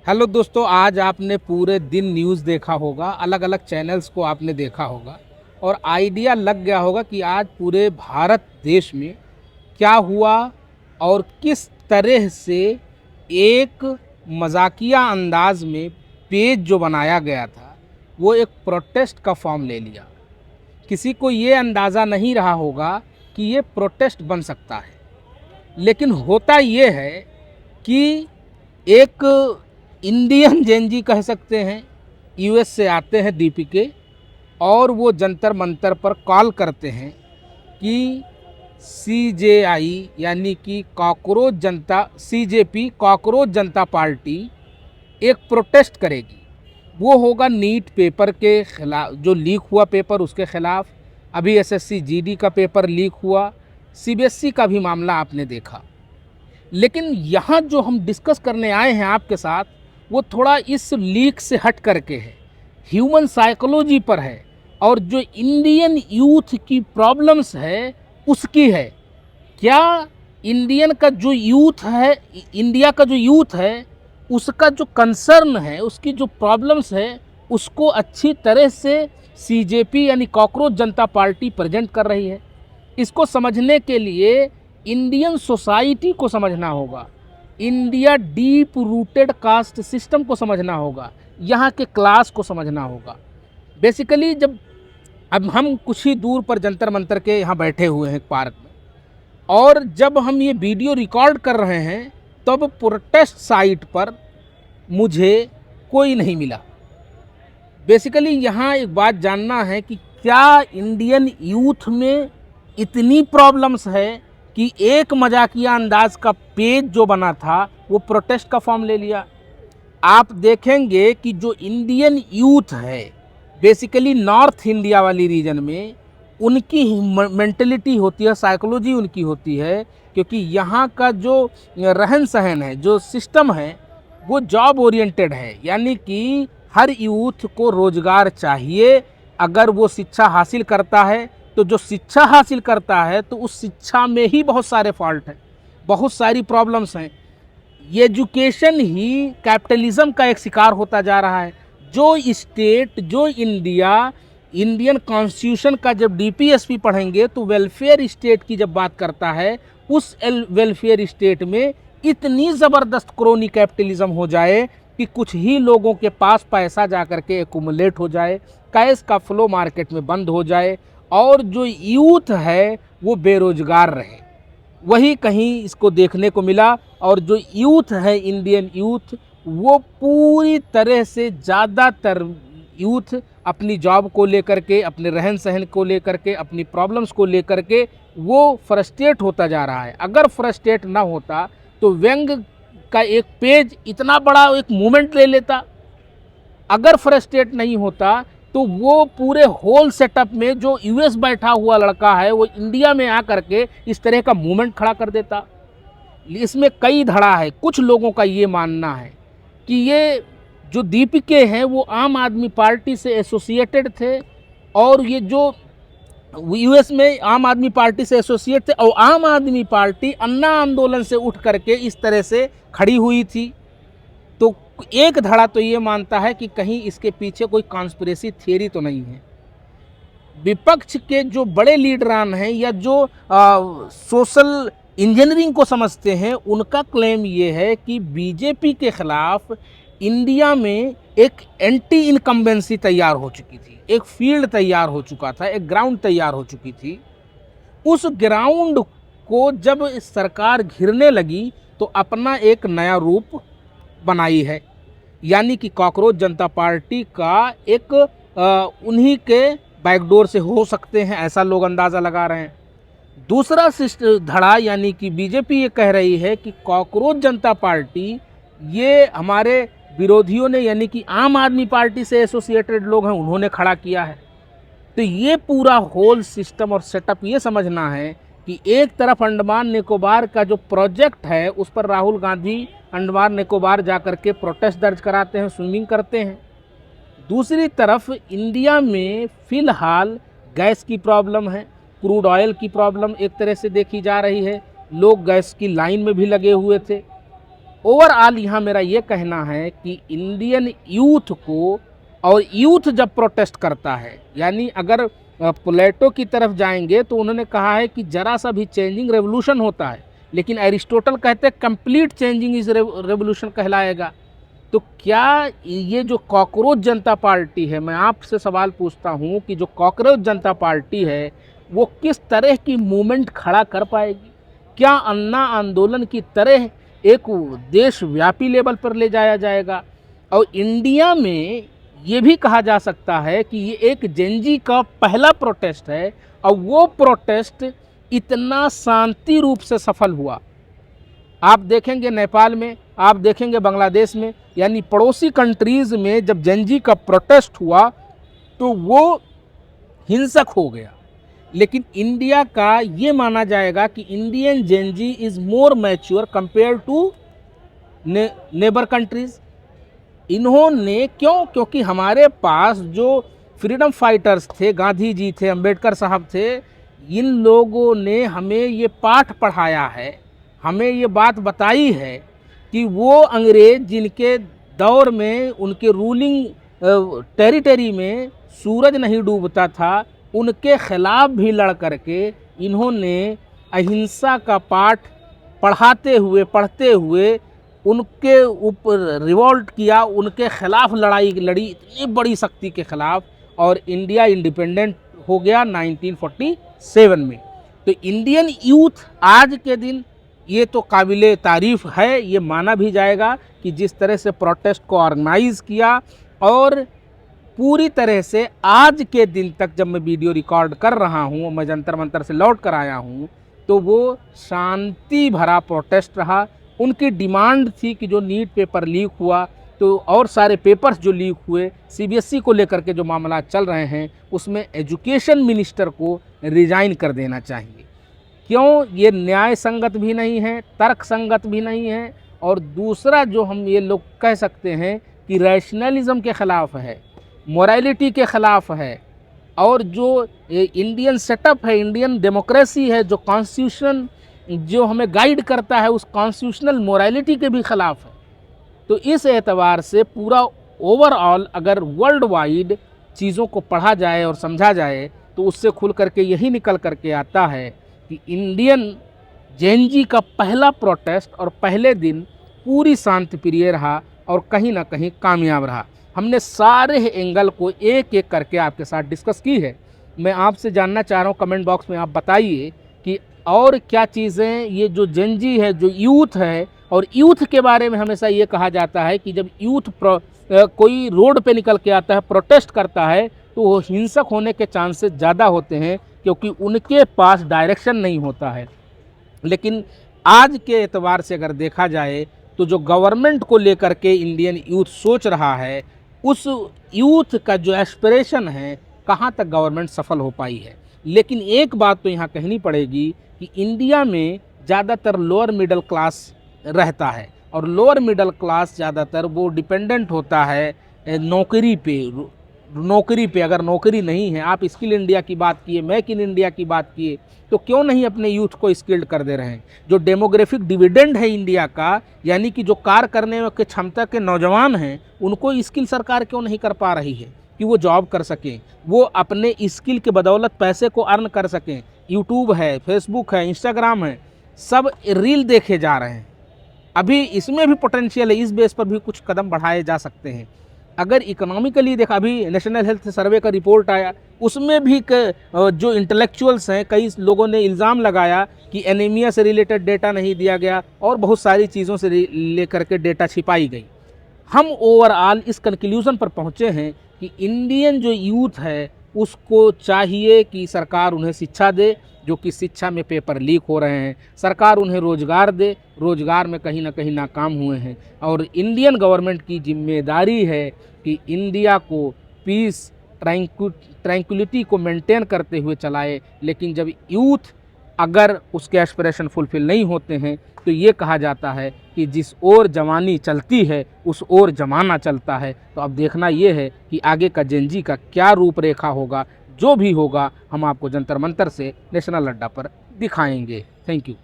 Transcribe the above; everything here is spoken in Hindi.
हेलो दोस्तों, आज आपने पूरे दिन न्यूज़ देखा होगा, अलग अलग चैनल्स को आपने देखा होगा और आइडिया लग गया होगा कि आज पूरे भारत देश में क्या हुआ और किस तरह से एक मजाकिया अंदाज में पेज जो बनाया गया था वो एक प्रोटेस्ट का फॉर्म ले लिया। किसी को ये अंदाज़ा नहीं रहा होगा कि ये प्रोटेस्ट बन सकता है, लेकिन होता ये है कि एक इंडियन जेनजी कह सकते हैं, यूएस से आते हैं दीपिके, और वो जंतर मंतर पर कॉल करते हैं कि सीजेआई यानी कि कॉकरोच जनता सीजेपी कॉकरोच जनता पार्टी एक प्रोटेस्ट करेगी। वो होगा नीट पेपर के खिलाफ, जो लीक हुआ पेपर उसके खिलाफ। अभी एसएससी जीडी का पेपर लीक हुआ, सीबीएसई का भी मामला आपने देखा। लेकिन यहाँ जो हम डिस्कस करने आए हैं आपके साथ, वो थोड़ा इस लीक से हट करके है, ह्यूमन साइकोलॉजी पर है, और जो इंडियन यूथ की प्रॉब्लम्स है उसकी है। क्या इंडियन का जो यूथ है, इंडिया का जो यूथ है, उसका जो कंसर्न है, उसकी जो प्रॉब्लम्स है, उसको अच्छी तरह से सीजेपी यानी कॉकरोच जनता पार्टी प्रेजेंट कर रही है। इसको समझने के लिए इंडियन सोसाइटी को समझना होगा, India deep rooted caste system को समझना होगा, यहाँ के क्लास को समझना होगा। बेसिकली जब अब हम कुछ ही दूर पर जंतर मंतर के यहाँ बैठे हुए हैं पार्क में, और जब हम ये वीडियो रिकॉर्ड कर रहे हैं तब प्रोटेस्ट साइट पर मुझे कोई नहीं मिला। बेसिकली यहाँ एक बात जानना है कि क्या इंडियन यूथ में इतनी प्रॉब्लम्स है कि एक मजाकिया अंदाज का पेज जो बना था वो प्रोटेस्ट का फॉर्म ले लिया। आप देखेंगे कि जो इंडियन यूथ है बेसिकली नॉर्थ इंडिया वाली रीजन में, उनकी मेंटलिटी होती है, साइकोलॉजी उनकी होती है, क्योंकि यहाँ का जो रहन सहन है, जो सिस्टम है, वो जॉब ओरिएंटेड है। यानी कि हर यूथ को रोजगार चाहिए। अगर वो शिक्षा हासिल करता है तो जो शिक्षा हासिल करता है तो उस शिक्षा में ही बहुत सारे फॉल्ट हैं, बहुत सारी प्रॉब्लम्स हैं। ये एजुकेशन ही कैपिटलिज्म का एक शिकार होता जा रहा है। जो स्टेट, जो इंडिया इंडियन कॉन्स्टिट्यूशन का जब डीपीएसपी पढ़ेंगे तो वेलफेयर स्टेट की जब बात करता है, उस वेलफेयर स्टेट में इतनी ज़बरदस्त क्रोनी कैपिटलिज्म हो जाए कि कुछ ही लोगों के पास पैसा जा कर के एकुमुलेट हो जाए, कैश का फ्लो मार्केट में बंद हो जाए, और जो यूथ है वो बेरोजगार रहे। वही कहीं इसको देखने को मिला। और जो यूथ है, इंडियन यूथ, वो पूरी तरह से ज़्यादातर यूथ अपनी जॉब को लेकर के, अपने रहन सहन को लेकर के, अपनी प्रॉब्लम्स को लेकर के वो फ्रस्ट्रेट होता जा रहा है। अगर फ्रस्ट्रेट ना होता तो व्यंग का एक पेज इतना बड़ा एक मूवमेंट ले लेता। अगर फ्रस्ट्रेट नहीं होता तो वो पूरे होल सेटअप में जो यूएस बैठा हुआ लड़का है वो इंडिया में आकर के इस तरह का मूवमेंट खड़ा कर देता। इसमें कई धड़ा है। कुछ लोगों का ये मानना है कि ये जो दीपिके हैं वो आम आदमी पार्टी से एसोसिएटेड थे, और ये जो यूएस में आम आदमी पार्टी से एसोसिएट थे, और आम आदमी पार्टी अन्ना आंदोलन से उठ करके इस तरह से खड़ी हुई थी। तो एक धड़ा तो ये मानता है कि कहीं इसके पीछे कोई कॉन्स्पिरेसी थियरी तो नहीं है। विपक्ष के जो बड़े लीडरान हैं या जो सोशल इंजीनियरिंग को समझते हैं, उनका क्लेम ये है कि बीजेपी के खिलाफ इंडिया में एक एंटी इनकम्बेंसी तैयार हो चुकी थी, एक फील्ड तैयार हो चुका था, एक ग्राउंड तैयार हो चुकी थी। उस ग्राउंड को जब सरकार घिरने लगी तो अपना एक नया रूप बनाई है, यानी कि कॉकरोच जनता पार्टी का एक उन्हीं के बैकडोर से हो सकते हैं, ऐसा लोग अंदाज़ा लगा रहे हैं। दूसरा धड़ा यानी कि बीजेपी ये कह रही है कि कॉकरोच जनता पार्टी ये हमारे विरोधियों ने, यानी कि आम आदमी पार्टी से एसोसिएटेड लोग हैं, उन्होंने खड़ा किया है। तो ये पूरा होल सिस्टम और सेटअप ये समझना है कि एक तरफ अंडमान निकोबार का जो प्रोजेक्ट है उस पर राहुल गांधी अंडमान निकोबार जाकर के प्रोटेस्ट दर्ज कराते हैं, स्विमिंग करते हैं। दूसरी तरफ इंडिया में फ़िलहाल गैस की प्रॉब्लम है, क्रूड ऑयल की प्रॉब्लम एक तरह से देखी जा रही है। लोग गैस की लाइन में भी लगे हुए थे। ओवरऑल यहाँ मेरा ये कहना है कि इंडियन यूथ को, और यूथ जब प्रोटेस्ट करता है, यानी अगर प्लेटो की तरफ जाएंगे तो उन्होंने कहा है कि जरा सा भी चेंजिंग रेवोल्यूशन होता है, लेकिन एरिस्टोटल कहते हैं कंप्लीट चेंजिंग इज रेवोल्यूशन कहलाएगा। तो क्या ये जो कॉकरोच जनता पार्टी है, मैं आपसे सवाल पूछता हूँ कि जो कॉकरोच जनता पार्टी है वो किस तरह की मूवमेंट खड़ा कर पाएगी? क्या अन्ना आंदोलन की तरह एक देशव्यापी लेवल पर ले जाया जाएगा? और इंडिया में ये भी कहा जा सकता है कि ये एक जेनजी का पहला प्रोटेस्ट है, और वो प्रोटेस्ट इतना शांति रूप से सफल हुआ। आप देखेंगे नेपाल में, आप देखेंगे बांग्लादेश में, यानी पड़ोसी कंट्रीज़ में जब जेनजी का प्रोटेस्ट हुआ तो वो हिंसक हो गया। लेकिन इंडिया का ये माना जाएगा कि Indian Gen Z is more mature compare to neighbour countries. इन्होंने क्योंकि हमारे पास जो फ्रीडम फाइटर्स थे, गांधी जी थे, अंबेडकर साहब थे, इन लोगों ने हमें ये पाठ पढ़ाया है, हमें ये बात बताई है कि वो अंग्रेज जिनके दौर में उनके रूलिंग टेरिटरी में सूरज नहीं डूबता था, उनके खिलाफ भी लड़ करके इन्होंने अहिंसा का पाठ पढ़ते हुए उनके ऊपर रिवॉल्ट किया, उनके खिलाफ लड़ाई लड़ी, इतनी बड़ी शक्ति के खिलाफ, और इंडिया इंडिपेंडेंट हो गया 1947 में। तो इंडियन यूथ आज के दिन ये तो काबिले तारीफ़ है, ये माना भी जाएगा कि जिस तरह से प्रोटेस्ट को ऑर्गेनाइज़ किया, और पूरी तरह से आज के दिन तक जब मैं वीडियो रिकॉर्ड कर रहा हूँ, मैं जंतर मंतर से लौट कर आया हूँ, तो वो शांति भरा प्रोटेस्ट रहा। उनकी डिमांड थी कि जो नीट पेपर लीक हुआ, तो और सारे पेपर्स जो लीक हुए, सीबीएसई को लेकर के जो मामला चल रहे हैं, उसमें एजुकेशन मिनिस्टर को रिज़ाइन कर देना चाहिए। क्यों? ये न्याय संगत भी नहीं है, तर्क संगत भी नहीं है, और दूसरा जो हम ये लोग कह सकते हैं कि रैशनलिज्म के ख़िलाफ़ है, मोरालिटी के ख़िलाफ़ है, और जो इंडियन सेटअप है, इंडियन डेमोक्रेसी है, जो कॉन्स्टिट्यूशन जो हमें गाइड करता है, उस कॉन्स्टिट्यूशनल मोरालिटी के भी ख़िलाफ़ है। तो इस एतबार से पूरा ओवरऑल अगर वर्ल्ड वाइड चीज़ों को पढ़ा जाए और समझा जाए, तो उससे खुल करके यही निकल करके आता है कि इंडियन जेनजी का पहला प्रोटेस्ट और पहले दिन पूरी शांति प्रिय रहा और कहीं ना कहीं कामयाब रहा। हमने सारे एंगल को एक एक करके आपके साथ डिस्कस की है। मैं आपसे जानना चाह रहा हूँ, कमेंट बॉक्स में आप बताइए कि और क्या चीज़ें ये जो जेनजी है, जो यूथ है, और यूथ के बारे में हमेशा ये कहा जाता है कि जब यूथ कोई रोड पे निकल के आता है, प्रोटेस्ट करता है, तो वो हिंसक होने के चांसेस ज़्यादा होते हैं, क्योंकि उनके पास डायरेक्शन नहीं होता है। लेकिन आज के एतबार से अगर देखा जाए तो जो गवर्नमेंट को लेकर के इंडियन यूथ सोच रहा है, उस यूथ का जो एस्पिरेशन है, कहाँ तक गवर्नमेंट सफल हो पाई है। लेकिन एक बात तो यहाँ कहनी पड़ेगी कि इंडिया में ज़्यादातर लोअर मिडिल क्लास रहता है, और लोअर मिडिल क्लास ज़्यादातर वो डिपेंडेंट होता है नौकरी पे। अगर नौकरी नहीं है, आप स्किल इंडिया की बात किए, मेक इन इंडिया की बात किए, तो क्यों नहीं अपने यूथ को स्किल्ड कर दे रहे हैं। जो डेमोग्राफिक डिविडेंड है इंडिया का, यानी कि जो कार्य करने के क्षमता के नौजवान हैं, उनको स्किल सरकार क्यों नहीं कर पा रही है कि वो जॉब कर सकें, वो अपने स्किल के बदौलत पैसे को अर्न कर सकें। यूट्यूब है, फेसबुक है, इंस्टाग्राम है, सब रील देखे जा रहे हैं। अभी इसमें भी पोटेंशियल है, इस बेस पर भी कुछ कदम बढ़ाए जा सकते हैं। अगर इकोनॉमिकली देखा, अभी नेशनल हेल्थ सर्वे का रिपोर्ट आया, उसमें भी जो इंटेलेक्चुअल्स हैं, कई लोगों ने इल्ज़ाम लगाया कि एनीमिया से रिलेटेड डेटा नहीं दिया गया और बहुत सारी चीज़ों से लेकर के डेटा छिपाई गई। हम ओवरऑल इस कंक्लूजन पर पहुँचे हैं कि इंडियन जो यूथ है, उसको चाहिए कि सरकार उन्हें शिक्षा दे, जो कि शिक्षा में पेपर लीक हो रहे हैं, सरकार उन्हें रोज़गार दे, रोज़गार में कहीं ना कहीं नाकाम हुए हैं, और इंडियन गवर्नमेंट की जिम्मेदारी है कि इंडिया को पीस ट्रैंक्विलिटी को मेंटेन करते हुए चलाए। लेकिन जब यूथ अगर उसके एस्पिरेशन फुलफिल नहीं होते हैं, तो ये कहा जाता है कि जिस ओर जवानी चलती है उस ओर जमाना चलता है। तो अब देखना ये है कि आगे का जेनजी का क्या रूपरेखा होगा। जो भी होगा हम आपको जंतर मंतर से नेशनल अड्डा पर दिखाएंगे। Thank you.